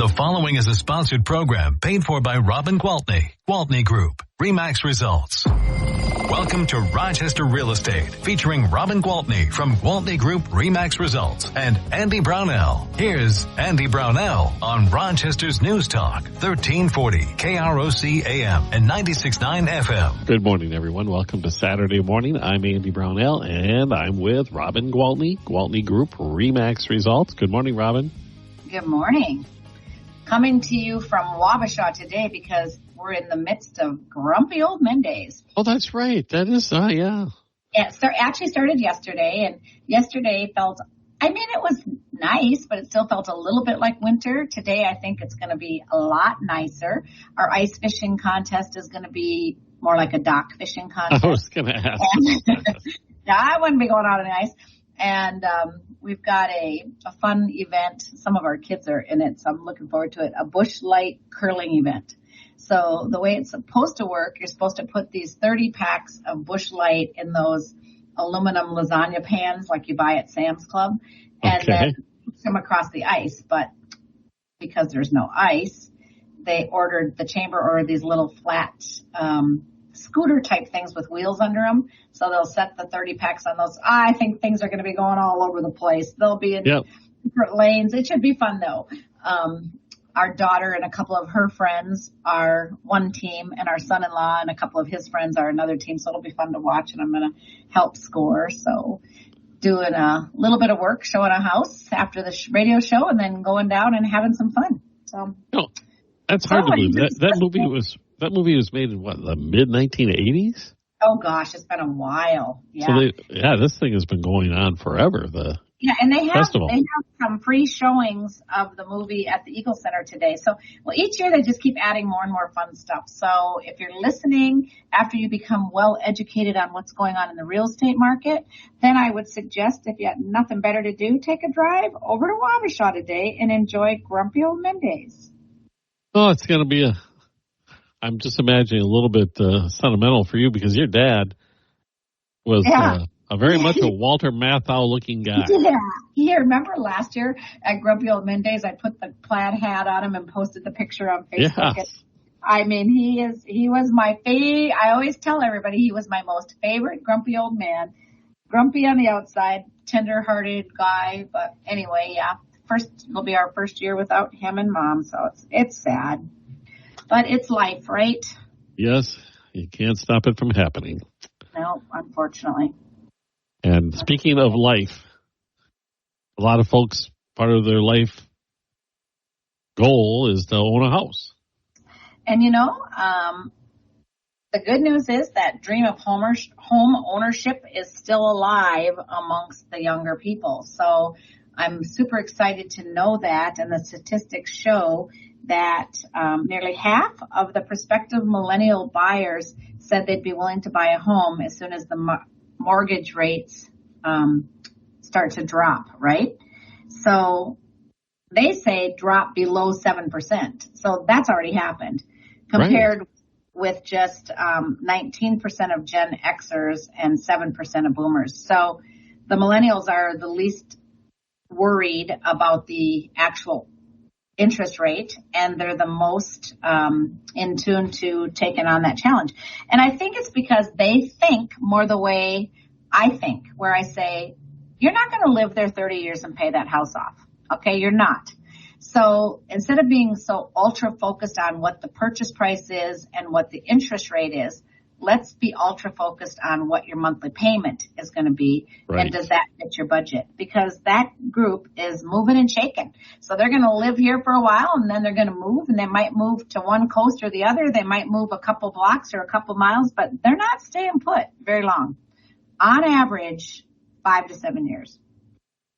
The following is a sponsored program paid for by Robin Gwaltney Group, RE/MAX Results. Welcome to Rochester Real Estate, featuring Robin Gwaltney from Gwaltney Group, RE/MAX Results, and Andy Brownell. Here's Andy Brownell on Rochester's News Talk, 1340 KROC AM and 96.9 FM. Good morning, everyone. Welcome to Saturday morning. I'm Andy Brownell, and I'm with Robin Gwaltney Group, RE/MAX Results. Good morning, Robin. Good morning. Coming to you from Wabasha today because we're in the midst of grumpy old men days. Oh, that's right. That is, yeah. Yeah, it actually started yesterday, and yesterday it was nice, but it still felt a little bit like winter. Today, I think it's going to be a lot nicer. Our ice fishing contest is going to be more like a dock fishing contest. I was going to ask. Yeah, I wouldn't be going out on the ice. And we've got a fun event. Some of our kids are in it, so I'm looking forward to it. A bush light curling event. So the way it's supposed to work, you're supposed to put these 30 packs of bush light in those aluminum lasagna pans like you buy at Sam's Club, and then push them across the ice. But because there's no ice, the chamber ordered these little flat scooter type things with wheels under them. So they'll set the 30 packs on those. I think things are going to be going all over the place. They'll be in different lanes. It should be fun though. Our daughter and a couple of her friends are one team, and our son-in-law and a couple of his friends are another team. So it'll be fun to watch, and I'm going to help score. So doing a little bit of work, showing a house after the radio show, and then going down and having some fun. So that's hard to believe. That movie was made in the mid-1980s? Oh gosh, it's been a while. Yeah. So this thing has been going on forever. And they have festival. They have some free showings of the movie at the Eagle Center today. So, each year they just keep adding more and more fun stuff. So if you're listening after you become well educated on what's going on in the real estate market, then I would suggest, if you had nothing better to do, take a drive over to Wabasha today and enjoy Grumpy Old Men Days. Oh, it's going to be I'm just imagining a little bit sentimental for you, because your dad was a very much a Walter Matthau looking guy. Yeah. Remember last year at Grumpy Old Men Days, I put the plaid hat on him and posted the picture on Facebook. Yes. He was my favorite. I always tell everybody he was my most favorite grumpy old man. Grumpy on the outside, tender-hearted guy. But anyway, it'll be our first year without him and Mom, so it's sad. But it's life, right? Yes, you can't stop it from happening. No, unfortunately. And speaking of life, a lot of folks, part of their life goal is to own a house. And the good news is that dream of home ownership is still alive amongst the younger people. So I'm super excited to know that, and the statistics show that nearly half of the prospective millennial buyers said they'd be willing to buy a home as soon as the mortgage rates start to drop, right? So they say drop below 7%. So that's already happened, compared with just 19% of Gen Xers and 7% of boomers. So the millennials are the least worried about the actual interest rate, and they're the most in tune to taking on that challenge. And I think it's because they think more the way I think, where I say, you're not going to live there 30 years and pay that house off. Okay, you're not. So instead of being so ultra focused on what the purchase price is and what the interest rate is, let's be ultra focused on what your monthly payment is going to be, and does that fit your budget? Because that group is moving and shaking. So they're going to live here for a while, and then they're going to move, and they might move to one coast or the other. They might move a couple blocks or a couple miles, but they're not staying put very long. On average, 5 to 7 years.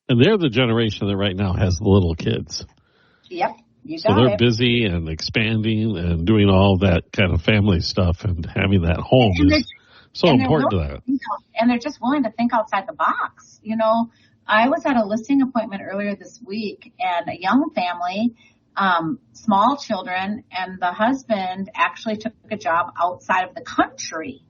And they're the generation that right now has the little kids. Yep. So they're busy and expanding and doing all that kind of family stuff, and having that home is so important to that. And they're just willing to think outside the box. I was at a listing appointment earlier this week, and a young family, small children, and the husband actually took a job outside of the country.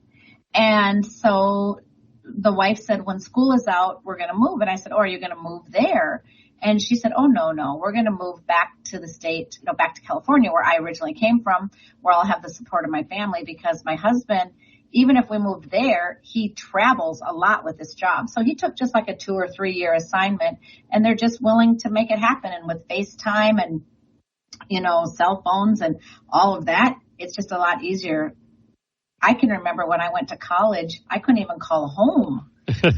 And so the wife said, when school is out, we're going to move. And I said, are you going to move there? And she said, oh, no, we're going to move back to the state, back to California where I originally came from, where I'll have the support of my family, because my husband, even if we moved there, he travels a lot with his job. So he took just like a 2 or 3 year assignment, and they're just willing to make it happen. And with FaceTime and, cell phones and all of that, it's just a lot easier. I can remember when I went to college, I couldn't even call home because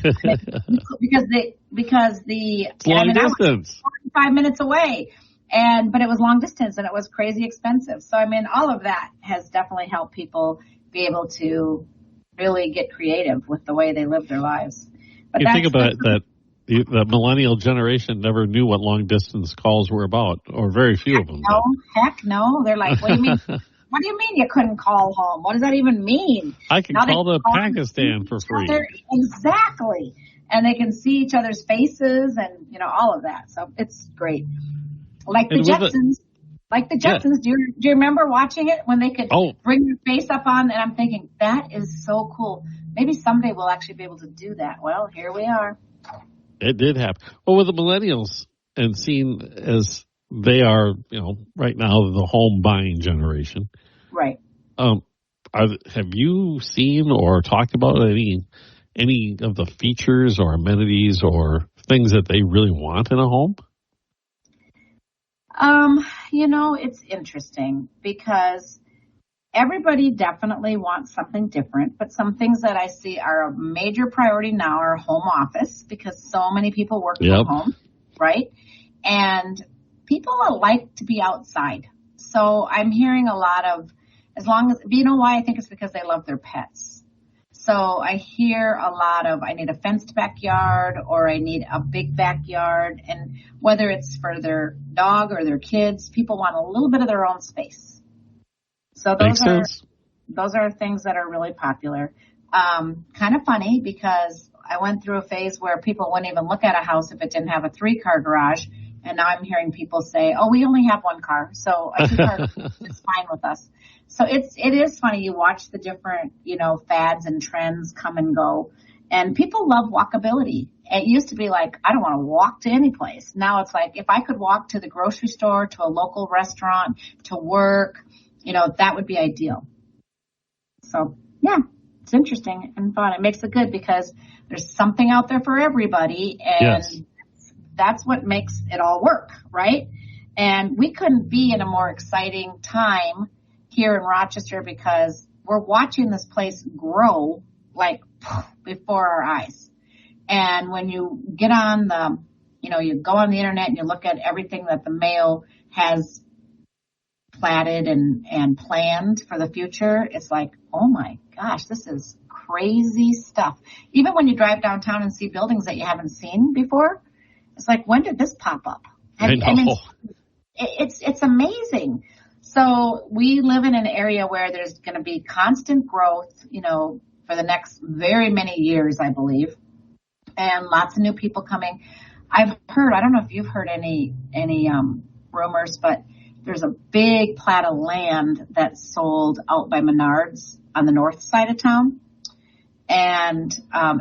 it's long distance. I was 45 minutes away, but it was long distance and it was crazy expensive. So, all of that has definitely helped people be able to really get creative with the way they live their lives. But you think about that. The millennial generation never knew what long distance calls were about, or very few of them. Heck no. They're like, what do you mean? What do you mean you couldn't call home? What does that even mean? I can call to Pakistan for free. Exactly. And they can see each other's faces and, all of that. So it's great. Like the Jetsons. Yeah. Do you remember watching it when they could bring your face up on? And I'm thinking, that is so cool. Maybe someday we'll actually be able to do that. Well, here we are. It did happen. Well, with the millennials, and seen as they are, right now, the home buying generation. Right. Have you seen or talked about any of the features or amenities or things that they really want in a home? It's interesting because everybody definitely wants something different, but some things that I see are a major priority now are home office, because so many people work from home, right? And people like to be outside. So I'm hearing a lot of, you know why? I think it's because they love their pets. So I hear a lot of, I need a fenced backyard, or I need a big backyard. And whether it's for their dog or their kids, people want a little bit of their own space. So those are things that are really popular. Kind of funny, because I went through a phase where people wouldn't even look at a house if it didn't have a 3-car garage. And now I'm hearing people say, oh, we only have 1 car, so a 2-car is fine with us. So it is funny. You watch the different, fads and trends come and go. And people love walkability. It used to be like, I don't want to walk to any place. Now it's like, if I could walk to the grocery store, to a local restaurant, to work, that would be ideal. So, yeah, it's interesting and fun. It makes it good because there's something out there for everybody. And that's what makes it all work, right? And we couldn't be in a more exciting time here in Rochester, because we're watching this place grow like before our eyes. And when you get on you go on the internet and you look at everything that the mayor has platted and planned for the future, it's like, oh my gosh, this is crazy stuff. Even when you drive downtown and see buildings that you haven't seen before, it's like, when did this pop up? It's amazing. So we live in an area where there's going to be constant growth, for the next very many years, I believe, and lots of new people coming. I've heard, I don't know if you've heard any rumors, but there's a big plat of land that's sold out by Menards on the north side of town. And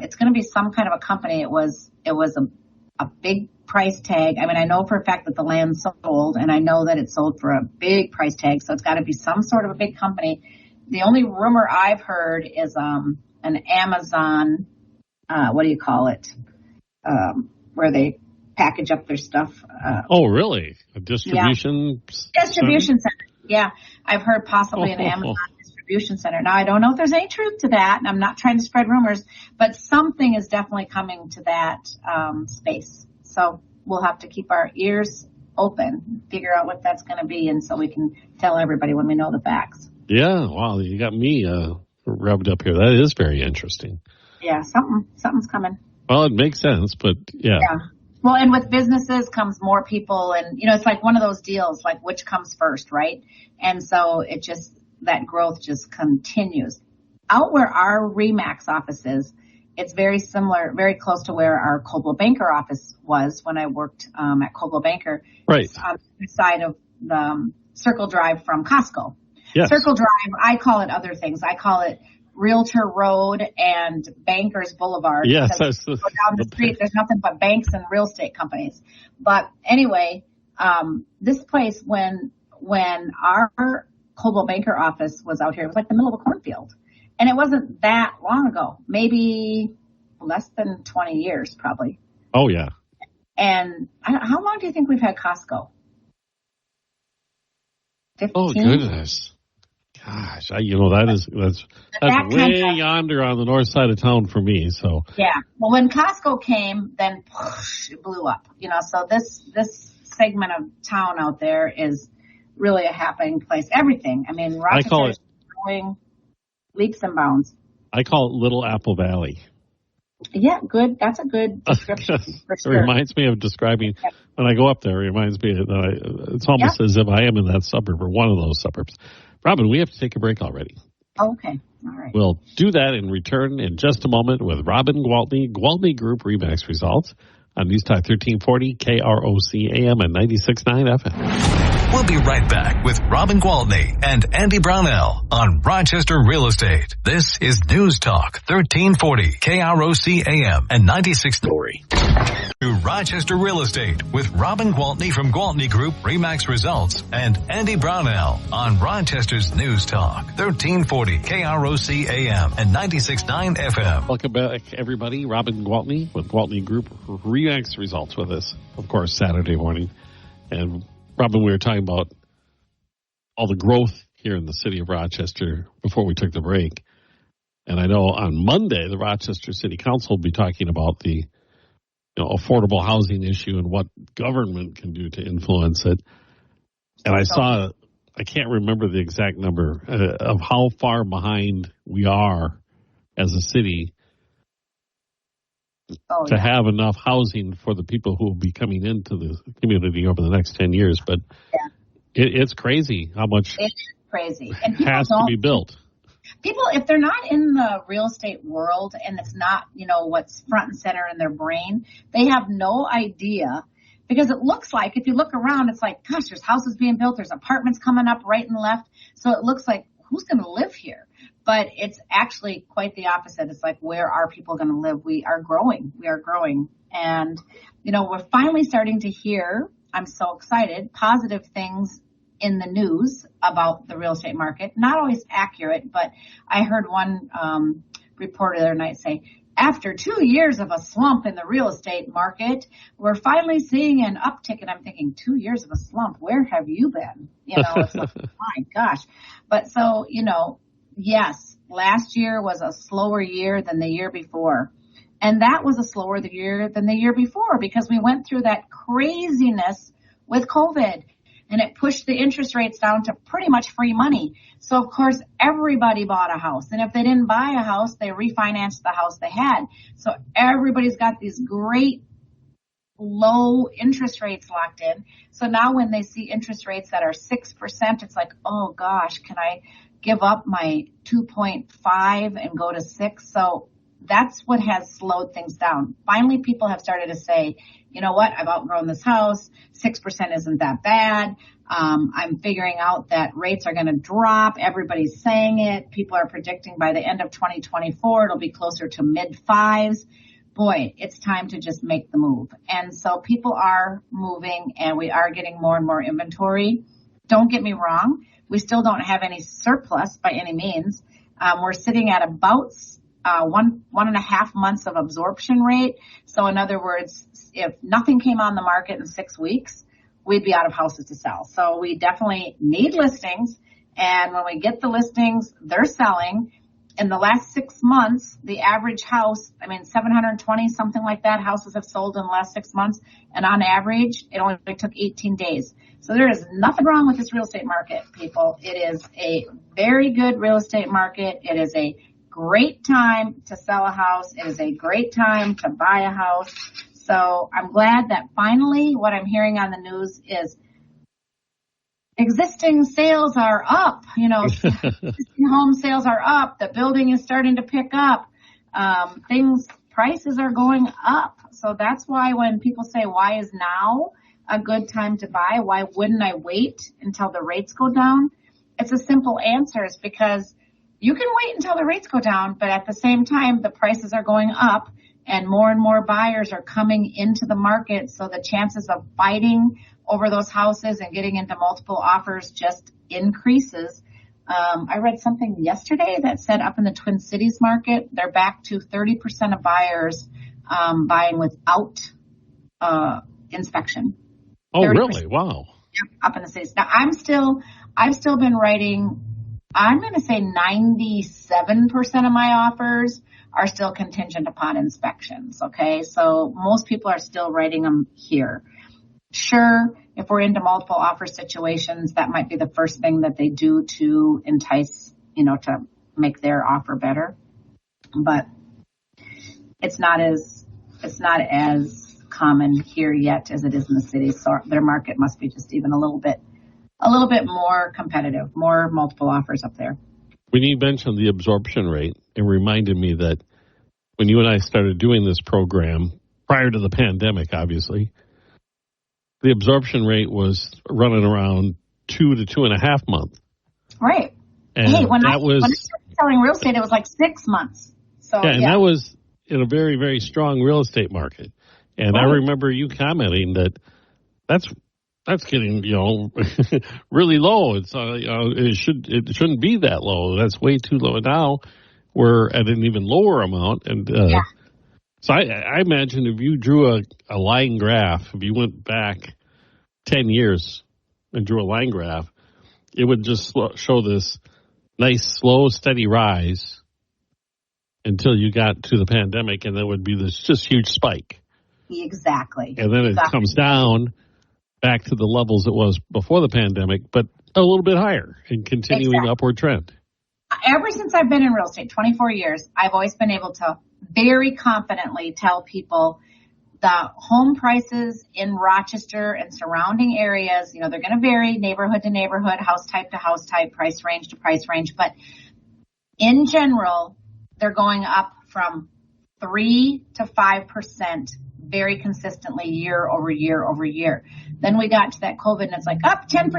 it's going to be some kind of a company. It was a big price tag. I know for a fact that the land sold, and I know that it sold for a big price tag. So it's got to be some sort of a big company. The only rumor I've heard is an Amazon, what do you call it, where they package up their stuff. Oh, really? A distribution center? Yeah. I've heard possibly an Amazon distribution center. Now, I don't know if there's any truth to that, and I'm not trying to spread rumors, but something is definitely coming to that space. So we'll have to keep our ears open, figure out what that's going to be, and so we can tell everybody when we know the facts. Yeah, wow, you got me rubbed up here. That is very interesting. Yeah, something's coming. Well, it makes sense, but yeah. Well, and with businesses comes more people, and it's like one of those deals, like which comes first, right? And so that growth just continues. Out where our RE/MAX office is, it's very similar, very close to where our Coldwell Banker office was when I worked at Coldwell Banker. Right. It's on the side of the Circle Drive from Costco. Yes. Circle Drive, I call it other things. I call it Realtor Road and Bankers Boulevard. Yes. Go down the street, there's nothing but banks and real estate companies. But anyway, this place, when our Coldwell Banker office was out here, it was like the middle of a cornfield. And it wasn't that long ago, maybe less than 20 years probably. Oh, yeah. And how long do you think we've had Costco? 15? Oh, goodness. Gosh, that's way yonder on the north side of town for me. So yeah, well, when Costco came, then it blew up. So this segment of town out there is really a happening place. Everything. I mean, Rochester is growing leaps and bounds. I call it Little Apple Valley. Yeah, good. That's a good description for sure. It reminds me of describing when I go up there. It reminds me that it's almost as if I am in that suburb or one of those suburbs. Robin, we have to take a break already. Okay. All right. We'll do that and return in just a moment with Robin Gwaltney, Gwaltney Group-RE results on News Talk 1340, KROC AM and 96.9 FM. We'll be right back with Robin Gwaltney and Andy Brownell on Rochester Real Estate. This is News Talk 1340, KROC AM and 96 Story. To Rochester Real Estate with Robin Gwaltney from Gwaltney Group-RE results and Andy Brownell on Rochester's News Talk 1340, KROC AM and 96.9 FM. Welcome back, everybody. Robin Gwaltney with Gwaltney Group-RE results with us, of course, Saturday morning. And Robin, we were talking about all the growth here in the city of Rochester before we took the break. And I know on Monday, the Rochester City Council will be talking about the affordable housing issue and what government can do to influence it. And I can't remember the exact number of how far behind we are as a city to have enough housing for the people who will be coming into the community over the next 10 years. But it's crazy how much has to be built. People, if they're not in the real estate world and it's not, what's front and center in their brain, they have no idea, because it looks like, if you look around, it's like, gosh, there's houses being built, there's apartments coming up right and left. So it looks like, who's going to live here? But it's actually quite the opposite. It's like, where are people going to live? We are growing. And, we're finally starting to hear, I'm so excited, positive things in the news about the real estate market. Not always accurate, but I heard one reporter the other night say, after 2 years of a slump in the real estate market, we're finally seeing an uptick. And I'm thinking, 2 years of a slump, where have you been? It's like, my gosh. But so, yes, last year was a slower year than the year before. And that was a slower year than the year before because we went through that craziness with COVID. And it pushed the interest rates down to pretty much free money. So, of course, everybody bought a house. And if they didn't buy a house, they refinanced the house they had. So everybody's got these great low interest rates locked in. So now when they see interest rates that are 6%, it's like, oh, gosh, can I give up my 2.5 and go to 6? So that's what has slowed things down. Finally, people have started to say, you know what, I've outgrown this house. 6% isn't that bad. I'm figuring out that rates are going to drop. Everybody's saying it. People are predicting by the end of 2024, it'll be closer to mid-5s. Boy, it's time to just make the move. And so people are moving and we are getting more and more inventory. Don't get me wrong. We still don't have any surplus by any means. We're sitting at about 1.5 months of absorption rate. So in other words, if nothing came on the market in 6 weeks, we'd be out of houses to sell. So we definitely need listings. And when we get the listings, they're selling. In the last 6 months, the average house, 720, something like that, houses have sold in the last 6 months. And on average, it only took 18 days. So there is nothing wrong with this real estate market, people. It is a very good real estate market. It is a great time to sell a house. It is a great time to buy a house. So I'm glad that finally what I'm hearing on the news is existing sales are up. Existing home sales are up. The building is starting to pick up. Prices are going up. So that's why when people say, why is now a good time to buy? Why wouldn't I wait until the rates go down? It's a simple answer. It's because you can wait until the rates go down, but at the same time, the prices are going up and more buyers are coming into the market. So the chances of fighting over those houses and getting into multiple offers just increases. I read something yesterday that said up in the Twin Cities market, they're back to 30% of buyers buying without inspection. Oh, 30%. Really? Wow. Yep, up in the cities. Now, I've still been writing, I'm going to say 97% of my offers are still contingent upon inspections. Okay. So most people are still writing them here. Sure. If we're into multiple offer situations, that might be the first thing that they do to entice, to make their offer better. But it's not as common here yet as it is in the city. So their market must be just even a little bit more competitive, more multiple offers up there. When you mentioned the absorption rate, it reminded me that when you and I started doing this program prior to the pandemic, obviously, the absorption rate was running around 2 to 2.5 months. Right. And when I started selling real estate, it was like 6 months. So and that was in a very, very strong real estate market. And right. I remember you commenting that that's getting, really low. It's it shouldn't be that low. That's way too low. Now we're at an even lower amount. And so I imagine if you drew a line graph, if you went back 10 years and drew a line graph, it would just show this nice, slow, steady rise until you got to the pandemic, and there would be this just huge spike. Exactly. And then it comes down back to the levels it was before the pandemic, but a little bit higher and continuing upward trend. Ever since I've been in real estate, 24 years, I've always been able to very confidently tell people the home prices in Rochester and surrounding areas, they're going to vary neighborhood to neighborhood, house type to house type, price range to price range. But in general, they're going up from 3 to 5% very consistently year over year over year. Then we got to that COVID and it's like up 10%,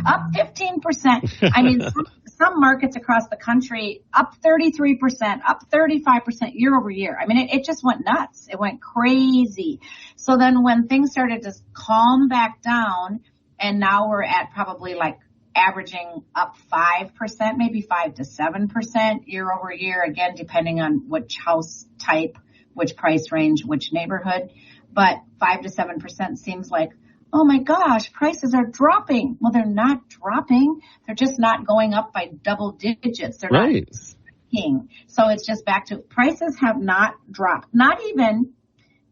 up 15%. I mean, some markets across the country up 33%, up 35% year over year. I mean, it just went nuts. It went crazy. So then when things started to calm back down, and now we're at probably like averaging up 5%, maybe 5 to 7% year over year, again, depending on which house type, which price range, which neighborhood. But 5 to 7% seems like, oh my gosh, prices are dropping. Well, they're not dropping. They're just not going up by double digits. They're right. Not spiking. So it's just back to prices have not dropped. Not even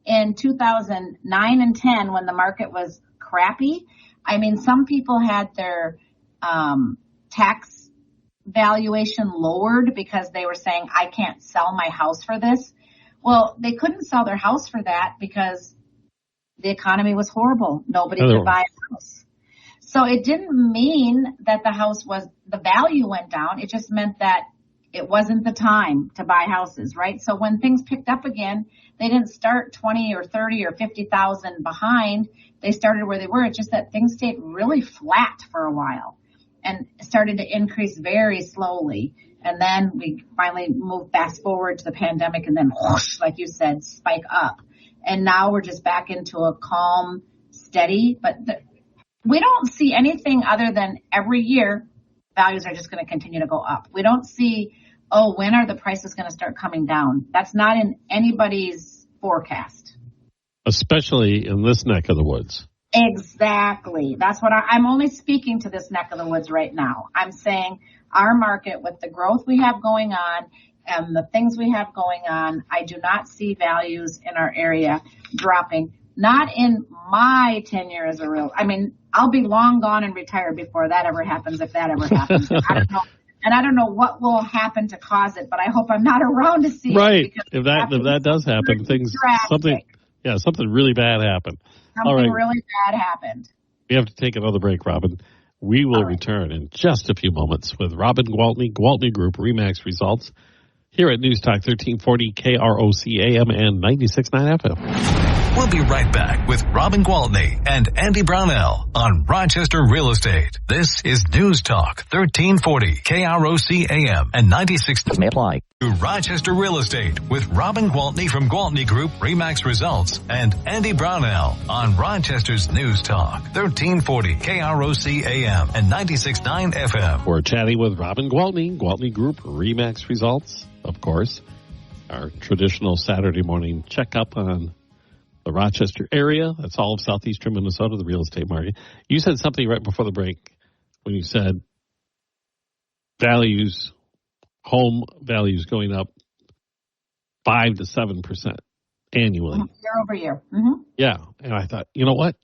in 2009 and 10 when the market was crappy. I mean, some people had their tax valuation lowered because they were saying, I can't sell my house for this. Well, they couldn't sell their house for that because the economy was horrible. Nobody could buy a house. So it didn't mean that the value went down. It just meant that it wasn't the time to buy houses, right? So when things picked up again, they didn't start 20 or 30 or 50,000 behind. They started where they were. It's just that things stayed really flat for a while and started to increase very slowly. And then we finally moved fast forward to the pandemic and then whoosh, like you said, spike up. And now we're just back into a calm, steady, but we don't see anything other than every year values are just going to continue to go up. We don't see, when are the prices going to start coming down? That's not in anybody's forecast. Especially in this neck of the woods. Exactly. That's what I'm only speaking to this neck of the woods right now. I'm saying our market with the growth we have going on and the things we have going on, I do not see values in our area dropping. Not in my tenure as a real. I mean, I'll be long gone and retired before that ever happens, if that ever happens. I don't know what will happen to cause it, but I hope I'm not around to see it. Right. If that does happen, something really bad happened. Something really bad happened. We have to take another break, Robin. We will return in just a few moments with Robin Gwaltney, Gwaltney Group-RE results here at News Talk 1340 KROC AM and 96.9 FM. We'll be right back with Robin Gwaltney and Andy Brownell on Rochester Real Estate. This is News Talk 1340 KROC AM and 96 may apply. To Rochester Real Estate with Robin Gwaltney from Gwaltney Group, RE/MAX Results, and Andy Brownell on Rochester's News Talk 1340 KROC AM and 96.9 FM. We're chatting with Robin Gwaltney, Gwaltney Group, RE/MAX Results, of course. Our traditional Saturday morning checkup on the Rochester area. That's all of southeastern Minnesota, the real estate market. You said something right before the break when you said values, home values going up 5 to 7% annually. Year over year. Mm-hmm. Yeah. And I thought, you know what?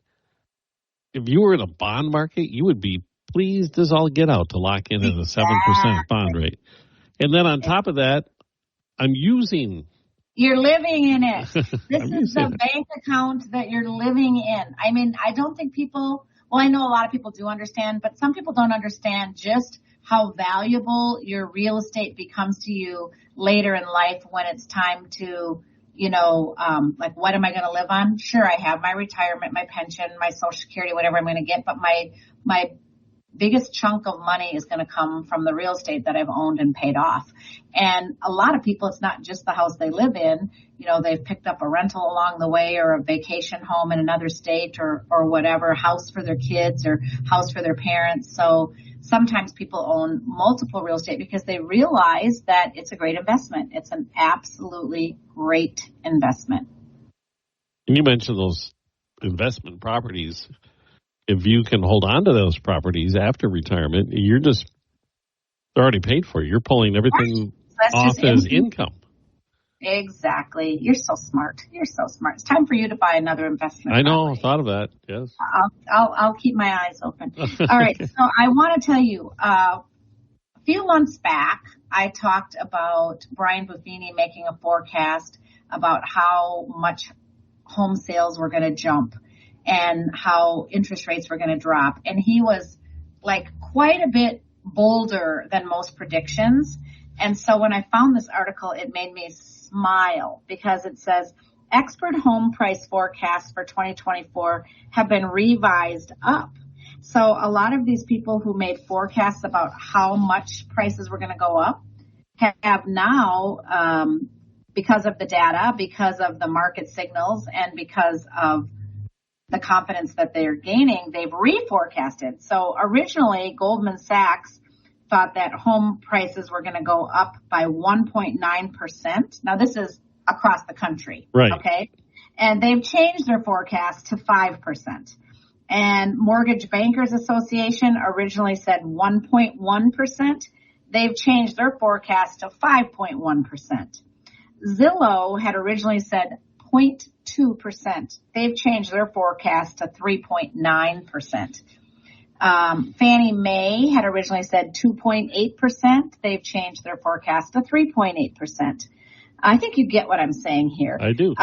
If you were in a bond market, you would be pleased as all get out to lock in at a 7% bond rate. And then on top of that, You're living in it. This is the bank account that you're living in. I mean, I don't think I know a lot of people do understand, but some people don't understand just how valuable your real estate becomes to you later in life when it's time to, like, what am I going to live on? Sure, I have my retirement, my pension, my Social Security, whatever I'm going to get, but my biggest chunk of money is going to come from the real estate that I've owned and paid off. And a lot of people, it's not just the house they live in. They've picked up a rental along the way or a vacation home in another state or whatever, house for their kids or house for their parents. So sometimes people own multiple real estate because they realize that it's a great investment. It's an absolutely great investment. And you mentioned those investment properties. If you can hold on to those properties after retirement, they're already paid for. You're pulling everything off as income. Exactly. You're so smart. It's time for you to buy another investment. I know. I thought of that. Yes. I'll keep my eyes open. All right. So I want to tell you, a few months back, I talked about Brian Buffini making a forecast about how much home sales were going to jump and how interest rates were going to drop. And he was like quite a bit bolder than most predictions. And so when I found this article, it made me smile because it says expert home price forecasts for 2024 have been revised up. So a lot of these people who made forecasts about how much prices were going to go up have now, because of the data, because of the market signals, and because of the confidence that they're gaining, they've reforecasted. So originally, Goldman Sachs thought that home prices were going to go up by 1.9%. Now, this is across the country. Right. Okay. And they've changed their forecast to 5%. And Mortgage Bankers Association originally said 1.1%. They've changed their forecast to 5.1%. Zillow had originally said 0.2%. They've changed their forecast to 3.9%. Fannie Mae had originally said 2.8%. They've changed their forecast to 3.8%. I think you get what I'm saying here. I do.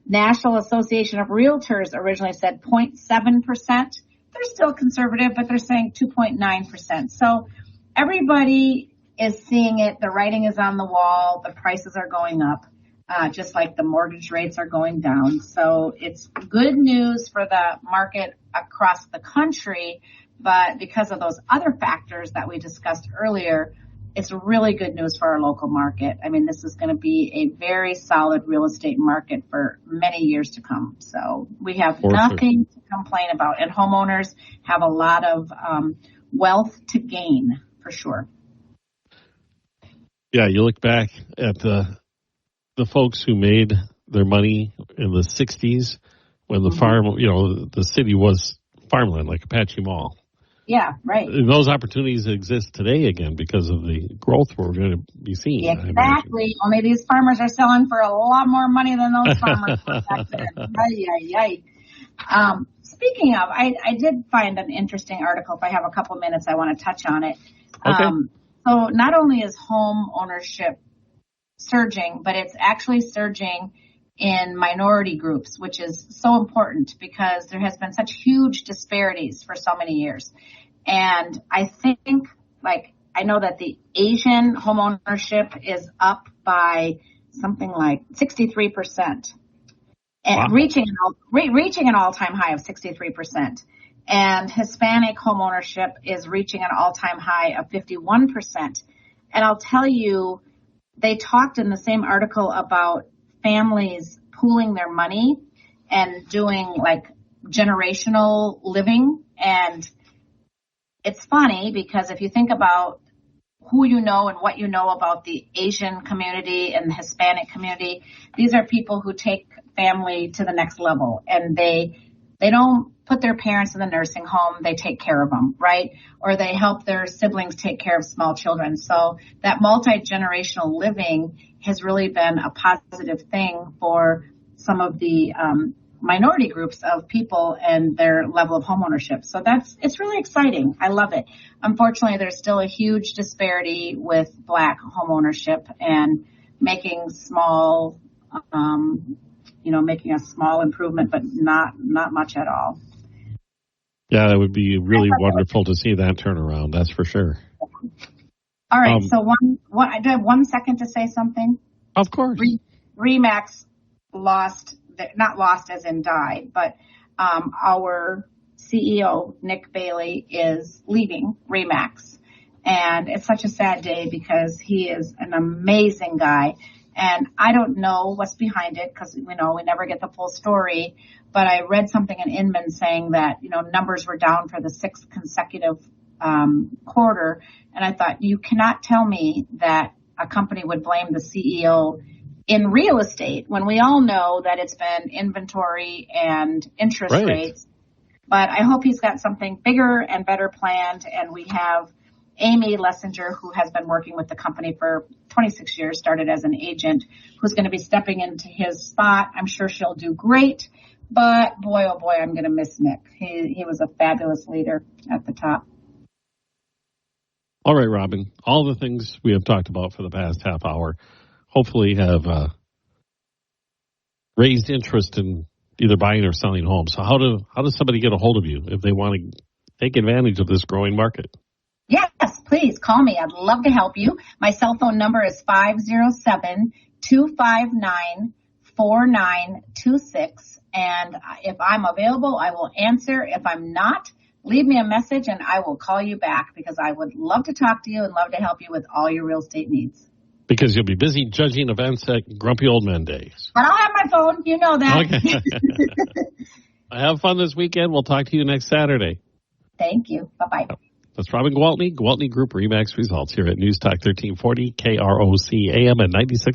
National Association of Realtors originally said 0.7%. They're still conservative, but they're saying 2.9%. So everybody is seeing it. The writing is on the wall. The prices are going up. Just like the mortgage rates are going down. So it's good news for the market across the country, but because of those other factors that we discussed earlier, it's really good news for our local market. I mean, this is going to be a very solid real estate market for many years to come. So we have nothing to complain about, and homeowners have a lot of wealth to gain for sure. Yeah, you look back at the folks who made their money in the 60s when the farm, the city was farmland, like Apache Mall. Yeah, right. And those opportunities exist today again because of the growth we're going to be seeing. Exactly. Only these farmers are selling for a lot more money than those farmers were back then. Speaking of, I did find an interesting article. If I have a couple minutes, I want to touch on it. Okay. So not only is home ownership surging, but it's actually surging in minority groups, which is so important because there has been such huge disparities for so many years. And I think, I know that the Asian home ownership is up by something like 63%. and Wow. reaching an all-time high of 63%. And Hispanic homeownership is reaching an all-time high of 51%. And I'll tell you, they talked in the same article about families pooling their money and doing like generational living. And it's funny because if you think about who you know and what you know about the Asian community and the Hispanic community, these are people who take family to the next level, and they don't put their parents in the nursing home. They take care of them, right? Or they help their siblings take care of small children. So that multi-generational living has really been a positive thing for some of the minority groups of people and their level of homeownership. So it's really exciting. I love it. Unfortunately, there's still a huge disparity with Black homeownership, and making small, making a small improvement, but not much at all. Yeah, it would be really wonderful to see that turnaround. That's for sure. All right. So do I have 1 second to say something? Of course. RE/MAX not lost as in died, but our CEO, Nick Bailey, is leaving RE/MAX. And it's such a sad day because he is an amazing guy. And I don't know what's behind it because, we never get the full story. But I read something in Inman saying that, numbers were down for the 6th consecutive quarter. And I thought, you cannot tell me that a company would blame the CEO in real estate when we all know that it's been inventory and interest rates. But I hope he's got something bigger and better planned. And we have Amy Lessinger, who has been working with the company for 26 years, started as an agent, who's going to be stepping into his spot. I'm sure she'll do great. But boy, oh boy, I'm going to miss Nick. He was a fabulous leader at the top. All right, Robin. All the things we have talked about for the past half hour hopefully have raised interest in either buying or selling homes. So how does somebody get a hold of you if they want to take advantage of this growing market? Yes, please call me. I'd love to help you. My cell phone number is 507-259-4926. And if I'm available, I will answer. If I'm not, leave me a message and I will call you back because I would love to talk to you and love to help you with all your real estate needs. Because you'll be busy judging events at Grumpy Old Men Days. But I'll have my phone. You know that. Okay. Have fun this weekend. We'll talk to you next Saturday. Thank you. Bye-bye. That's Robin Gwaltney, Gwaltney Group-RE results here at News Talk 1340 KROC AM at 96.